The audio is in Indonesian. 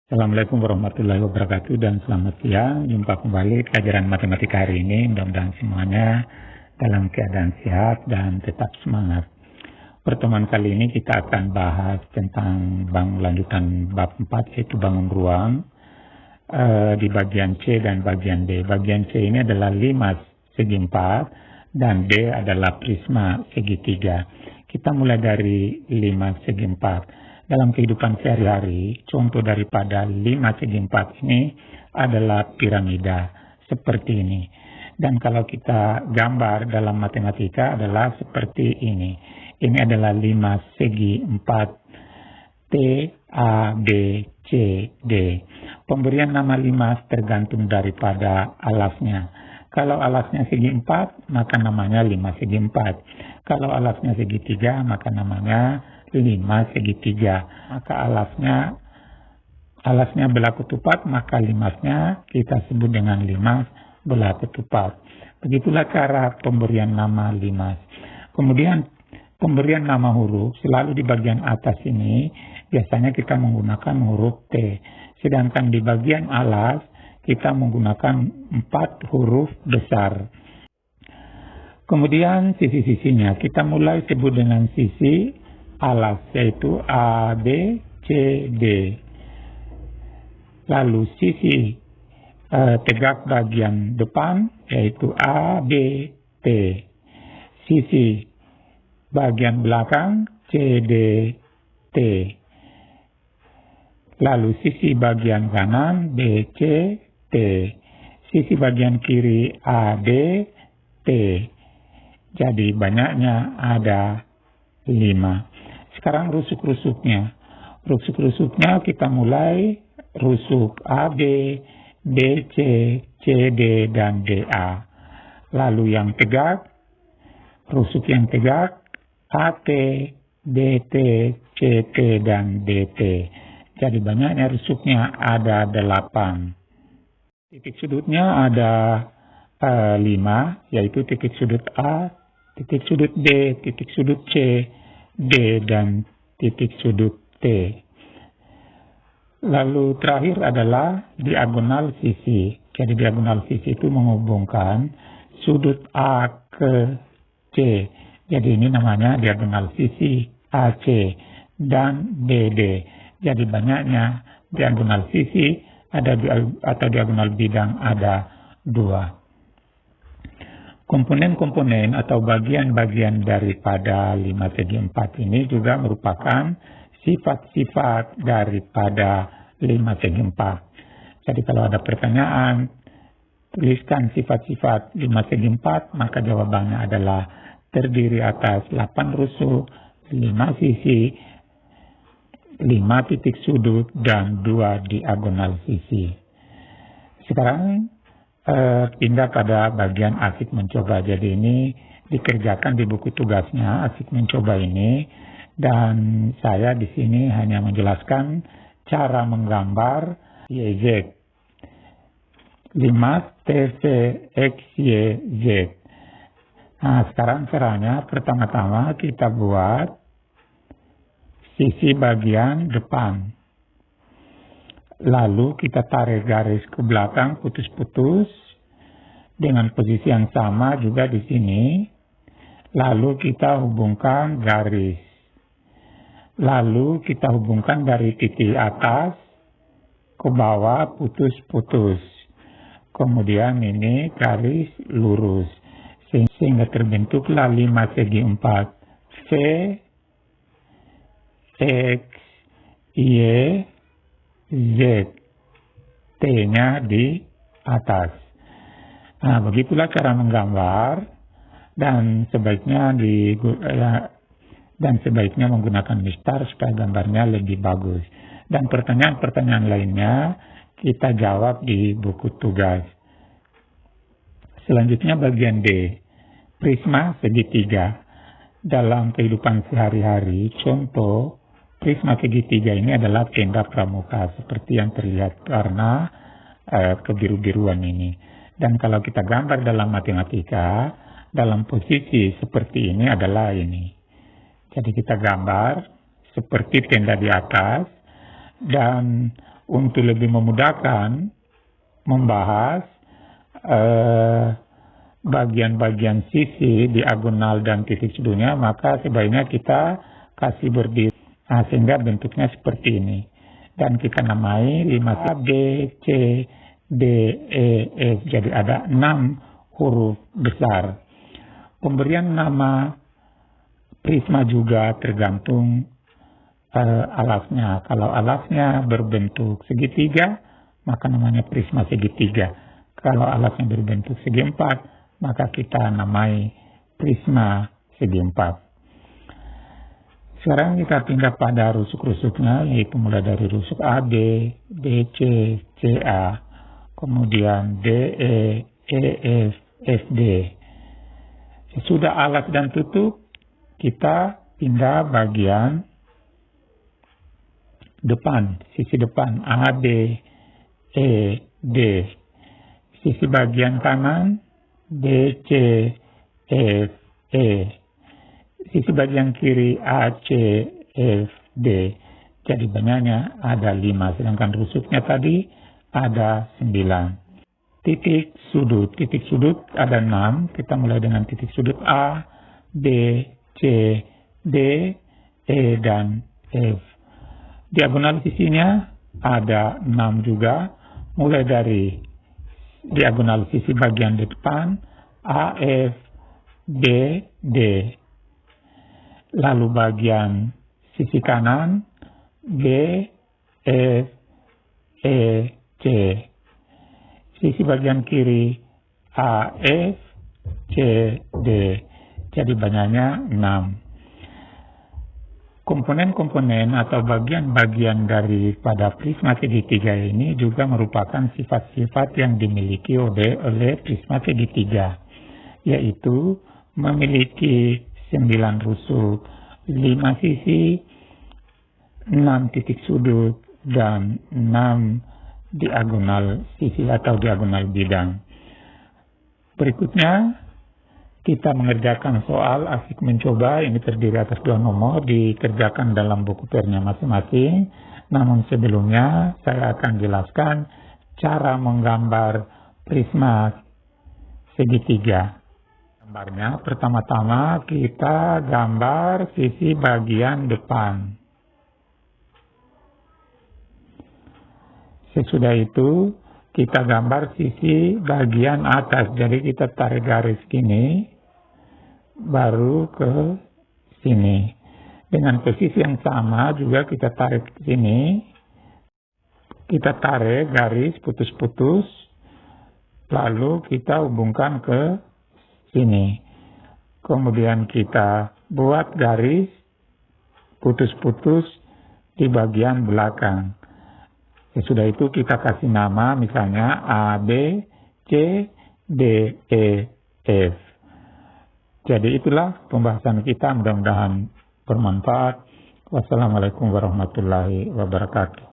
Assalamualaikum warahmatullahi wabarakatuh dan selamat siang. Jumpa kembali di pelajaran matematika hari ini. Mudah-mudahan semuanya dalam keadaan sehat dan tetap semangat. Pertemuan kali ini kita akan bahas tentang lanjutan bab 4 yaitu bangun ruang di bagian C dan bagian D. Bagian C ini adalah 5 segi 4 dan D adalah prisma segitiga. Kita mulai dari 5 segi 4. Dalam kehidupan sehari-hari, contoh daripada 5 segi 4 ini adalah piramida seperti ini. Dan kalau kita gambar dalam matematika adalah seperti ini. Ini adalah 5 segi 4 T, A, B, C, D. Pemberian nama 5 tergantung daripada alasnya. Kalau alasnya segi 4, maka namanya 5 segi 4. Kalau alasnya segi 3, maka namanya 5 segitiga. Maka alasnya belah ketupat, maka limasnya kita sebut dengan limas belah ketupat. Begitulah cara pemberian nama limas. Kemudian pemberian nama huruf selalu di bagian atas ini biasanya kita menggunakan huruf T. Sedangkan di bagian alas kita menggunakan 4 huruf besar. Kemudian sisi-sisinya kita mulai sebut dengan sisi alas yaitu A, B, C, D. Lalu sisi tegak bagian depan yaitu A, B, T. Sisi bagian belakang C, D, T. Lalu sisi bagian kanan B, C, T. Sisi bagian kiri A, D, T. Jadi banyaknya ada 5. Sekarang rusuk-rusuknya. Rusuk-rusuknya kita mulai rusuk AB, BC, CD, dan DA. Lalu yang tegak, rusuk yang tegak, AT, BT, CT, dan DT. Jadi banyaknya rusuknya ada 8. Titik sudutnya ada 5, yaitu titik sudut A, titik sudut B, titik sudut C, D, dan titik sudut T. Lalu terakhir adalah diagonal sisi. Jadi diagonal sisi itu menghubungkan sudut A ke C. Jadi ini namanya diagonal sisi AC dan BD. Jadi banyaknya diagonal sisi atau diagonal bidang ada 2. Komponen-komponen atau bagian-bagian daripada 5 segi 4 ini juga merupakan sifat-sifat daripada 5 segi 4. Jadi kalau ada pertanyaan, tuliskan sifat-sifat 5 segi 4, maka jawabannya adalah terdiri atas 8 rusuk, 5 sisi, 5 titik sudut, dan 2 diagonal sisi. Sekarang pindah pada bagian asik mencoba. Jadi ini dikerjakan di buku tugasnya asik mencoba ini, dan saya di sini hanya menjelaskan cara menggambar YZ. 5 TC X Y Z. Nah, sekarang caranya pertama-tama kita buat sisi bagian depan. Lalu kita tarik garis ke belakang putus-putus dengan posisi yang sama juga di sini. Lalu kita hubungkan garis. Lalu kita hubungkan dari titik atas ke bawah putus-putus. Kemudian ini garis lurus. Sehingga terbentuklah 5 segi 4. V, X, Y, Z. T-nya di atas. Nah, begitulah cara menggambar, dan sebaiknya menggunakan mistar supaya gambarnya lebih bagus. Dan pertanyaan-pertanyaan lainnya kita jawab di buku tugas. Selanjutnya bagian D. Prisma segitiga. Dalam kehidupan sehari-hari, contoh prisma segitiga ini adalah tenda pramuka seperti yang terlihat karena kebiru-biruan ini. Dan kalau kita gambar dalam matematika, dalam posisi seperti ini adalah ini. Jadi kita gambar seperti tenda di atas, dan untuk lebih memudahkan membahas bagian-bagian sisi diagonal dan titik sudutnya, maka sebaiknya kita kasih berdiri sehingga bentuknya seperti ini. Dan kita namai 5 A, B, C, D, E, F. Jadi ada 6 huruf besar. Pemberian nama prisma juga tergantung alasnya. Kalau alasnya berbentuk segitiga, maka namanya prisma segitiga. Kalau alasnya berbentuk segi empat, maka kita namai prisma segi empat. Sekarang kita pindah pada rusuk-rusuknya, yaitu mulai dari rusuk AB, BC, CA, kemudian DE, EF, FD. Sesudah alas dan tutup, kita pindah bagian depan, sisi depan AB, E, D. Sisi bagian kanan BC, F, E. Sisi bagian kiri AC, F, D. Jadi banyaknya ada 5, sedangkan rusuknya tadi ada 9. Titik sudut ada 6. Kita mulai dengan titik sudut A, B, C, D, E, dan F. Diagonal sisinya ada 6 juga, mulai dari diagonal sisi bagian depan AF, B, D. Lalu bagian sisi kanan B, F, E, C. Sisi bagian kiri A, F, C, D. Jadi banyaknya 6. Komponen-komponen atau bagian-bagian daripada prisma segitiga ini juga merupakan sifat-sifat yang dimiliki oleh prisma segitiga, yaitu memiliki 9 rusuk, 5 sisi, 6 titik sudut, dan 6 diagonal sisi atau diagonal bidang. Berikutnya, kita mengerjakan soal asik mencoba. Ini terdiri atas 2 nomor, dikerjakan dalam buku PR-nya masing-masing. Namun sebelumnya, saya akan jelaskan cara menggambar prisma segitiga. Gambarnya, pertama-tama kita gambar sisi bagian depan. Sesudah itu, kita gambar sisi bagian atas. Jadi kita tarik garis gini, baru ke sini. Dengan posisi yang sama juga kita tarik ke sini. Kita tarik garis putus-putus, lalu kita hubungkan ke sini. Kemudian kita buat garis putus-putus di bagian belakang. Sesudah itu kita kasih nama, misalnya A, B, C, D, E, F. Jadi itulah pembahasan kita, mudah-mudahan bermanfaat. Wassalamualaikum warahmatullahi wabarakatuh.